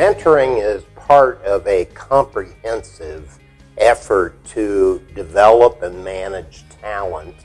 Mentoring is part of a comprehensive effort to develop and manage talent.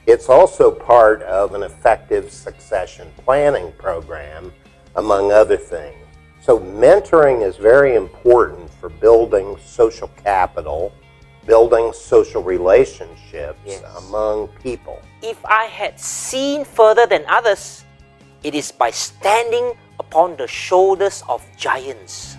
It's also part of an effective succession planning program, among other things. So mentoring is very important for building social capital, building social relationships among people. If I had seen further than others, it is by standing upon the shoulders of giants.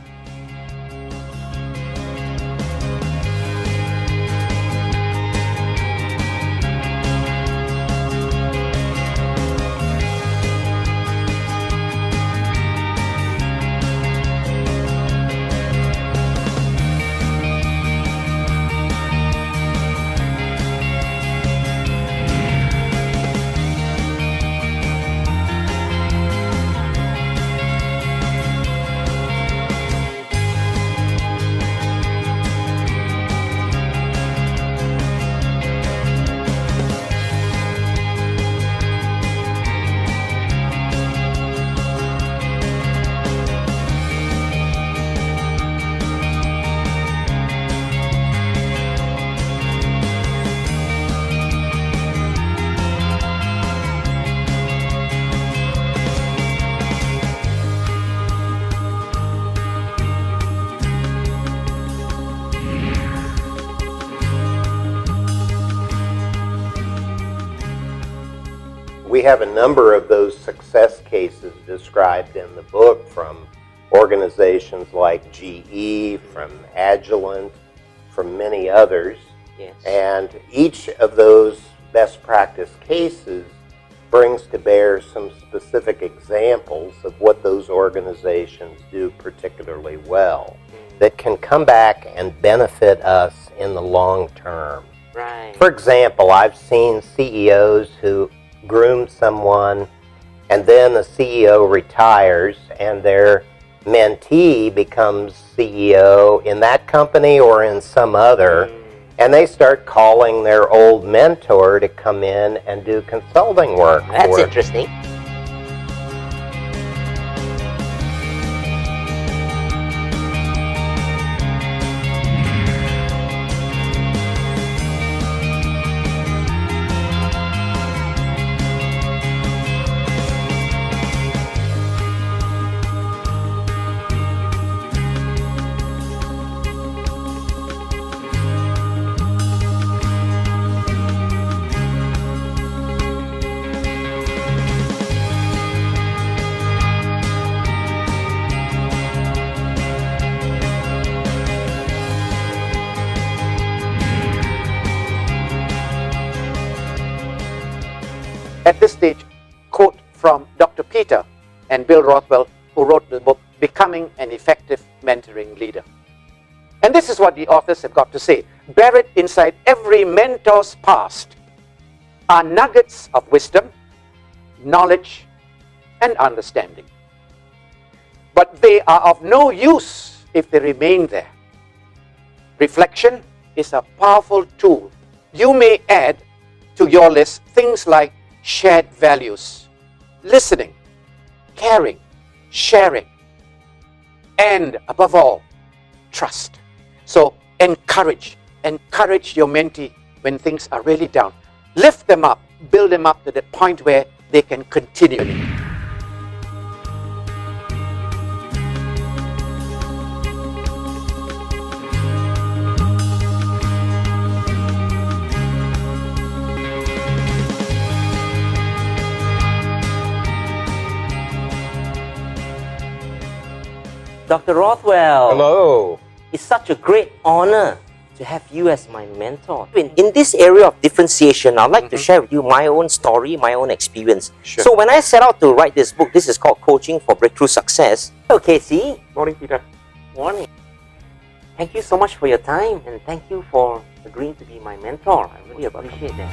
We have a number of those success cases described in the book from organizations like GE, from Agilent, from many others. Yes. And each of those best practice cases brings to bear some specific examples of what those organizations do particularly well that can come back and benefit us in the long term. Right. For example, I've seen CEOs who groom someone and then the CEO retires and their mentee becomes CEO in that company or in some other, and they start calling their old mentor to come in and do consulting work. That's interesting. At this stage, quote from Dr. Peter and Bill Rothwell, who wrote the book, Becoming an Effective Mentoring Leader. And this is what the authors have got to say. Buried inside every mentor's past are nuggets of wisdom, knowledge, and understanding. But they are of no use if they remain there. Reflection is a powerful tool. You may add to your list things like shared values, listening, caring, sharing, and above all, trust. So encourage your mentee when things are really down. Lift them up, build them up to the point where they can continue. Dr. Rothwell. Hello. It's such a great honor to have you as my mentor. In this area of differentiation, I'd like to share with you my own story, my own experience. Sure. So when I set out to write this book, this is called Coaching for Breakthrough Success. Hello, Casey. Morning, Peter. Morning. Thank you so much for your time, and thank you for agreeing to be my mentor. I really appreciate that.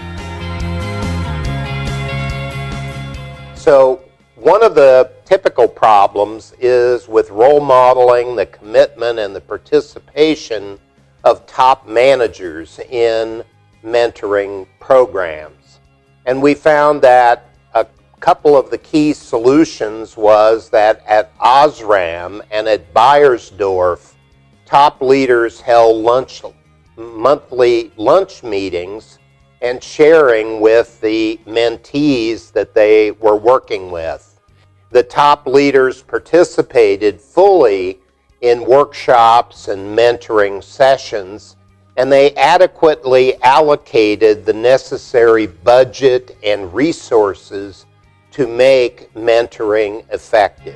So one of the typical problems is with role modeling, the commitment, and the participation of top managers in mentoring programs. And we found that couple of the key solutions was that at Osram and at Bayersdorf, top leaders held monthly lunch meetings and sharing with the mentees that they were working with. The top leaders participated fully in workshops and mentoring sessions, and they adequately allocated the necessary budget and resources to make mentoring effective.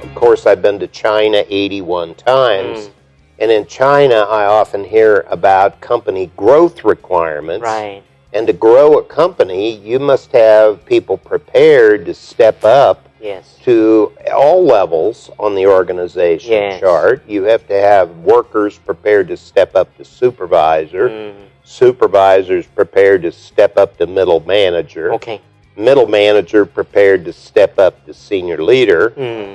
Of course, I've been to China 81 times, and in China I often hear about company growth requirements. Right. And to grow a company, you must have people prepared to step up to all levels on the organization chart. You have to have workers prepared to step up to supervisor, supervisors prepared to step up to middle manager, middle manager prepared to step up to senior leader,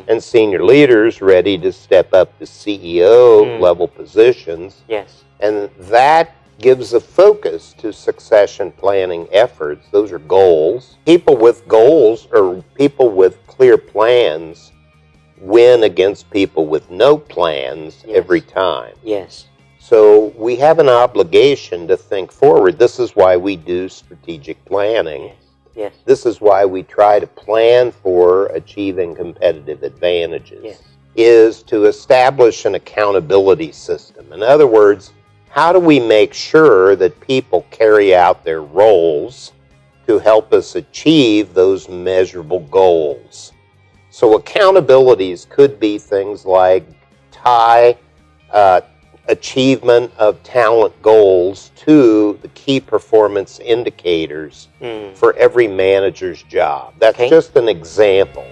and senior leaders ready to step up to CEO level positions. And that gives a focus to succession planning efforts. Those are goals. People with goals or people with clear plans win against people with no plans every time. So we have an obligation to think forward. This is why we do strategic planning. This is why we try to plan for achieving competitive advantages, is to establish an accountability system. In other words, how do we make sure that people carry out their roles to help us achieve those measurable goals? So accountabilities could be things like tie achievement of talent goals to the key performance indicators for every manager's job. That's just an example.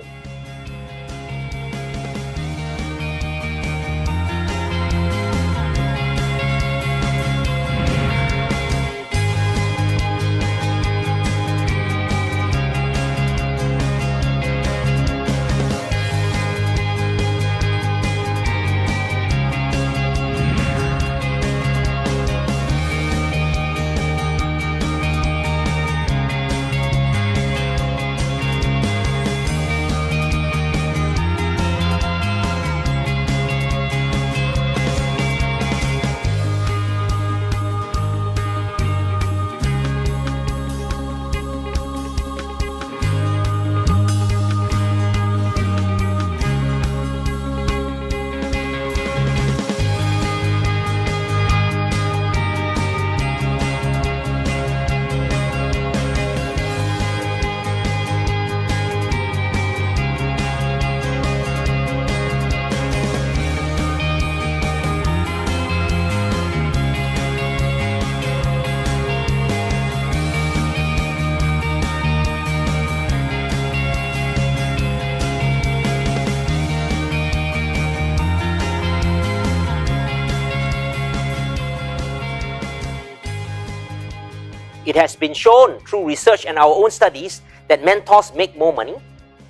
It has been shown through research and our own studies that mentors make more money.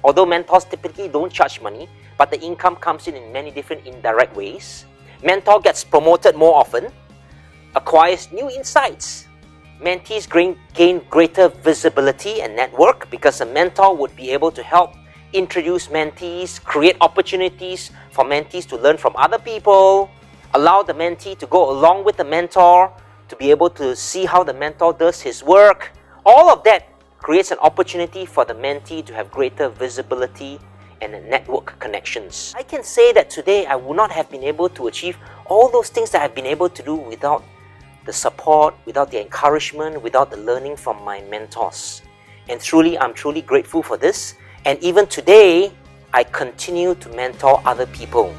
Although mentors typically don't charge money, but the income comes in many different indirect ways. Mentor gets promoted more often, acquires new insights. Mentees gain greater visibility and network because a mentor would be able to help introduce mentees, create opportunities for mentees to learn from other people, allow the mentee to go along with the mentor, to be able to see how the mentor does his work. All of that creates an opportunity for the mentee to have greater visibility and network connections. I can say that today I would not have been able to achieve all those things that I've been able to do without the support, without the encouragement, without the learning from my mentors. And I'm truly grateful for this. And even today, I continue to mentor other people.